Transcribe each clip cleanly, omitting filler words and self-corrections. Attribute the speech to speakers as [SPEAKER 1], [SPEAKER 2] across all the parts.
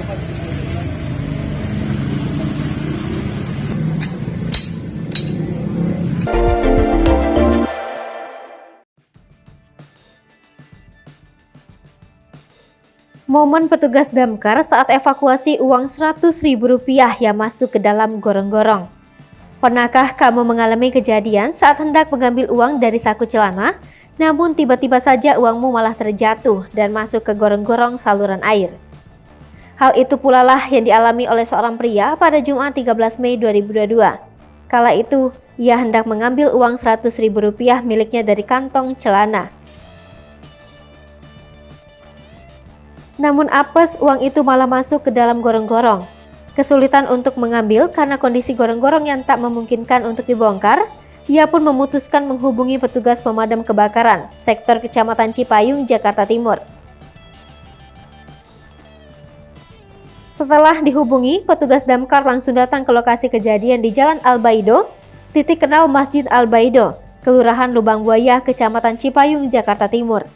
[SPEAKER 1] Momen petugas damkar saat evakuasi uang Rp100.000 yang masuk ke dalam gorong-gorong. Pernahkah kamu mengalami kejadian saat hendak mengambil uang dari saku celana, namun tiba-tiba saja uangmu malah terjatuh dan masuk ke gorong-gorong saluran air? Hal itu pula lah yang dialami oleh seorang pria pada Jumat 13 Mei 2022. Kala itu, ia hendak mengambil uang Rp100.000 miliknya dari kantong celana. Namun apes, uang itu malah masuk ke dalam gorong-gorong. Kesulitan untuk mengambil karena kondisi gorong-gorong yang tak memungkinkan untuk dibongkar, ia pun memutuskan menghubungi petugas pemadam kebakaran sektor Kecamatan Cipayung, Jakarta Timur. Setelah dihubungi, petugas damkar langsung datang ke lokasi kejadian di Jalan Al-Baido, titik kenal Masjid Al-Baido, Kelurahan Lubang Buaya, Kecamatan Cipayung, Jakarta Timur.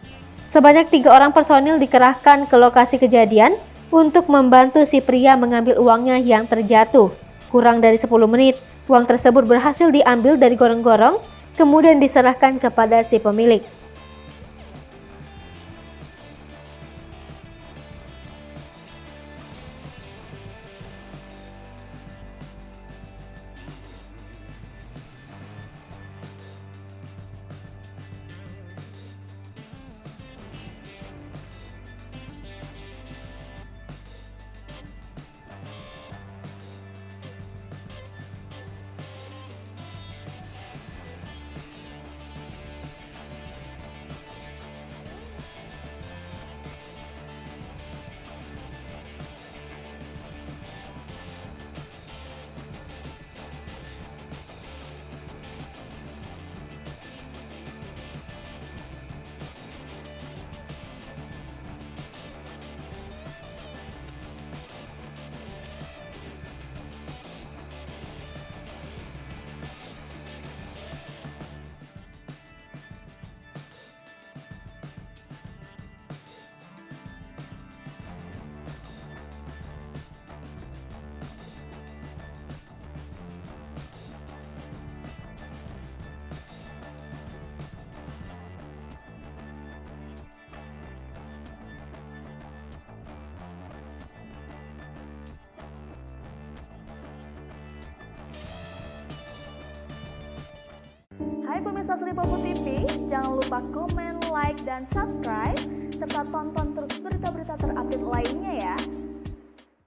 [SPEAKER 1] Sebanyak 3 orang personil dikerahkan ke lokasi kejadian untuk membantu si pria mengambil uangnya yang terjatuh. Kurang dari 10 menit, uang tersebut berhasil diambil dari gorong-gorong, kemudian diserahkan kepada si pemilik.
[SPEAKER 2] Hai pemirsa Sri Popo TV, jangan lupa komen, like, dan subscribe, serta tonton terus berita-berita terupdate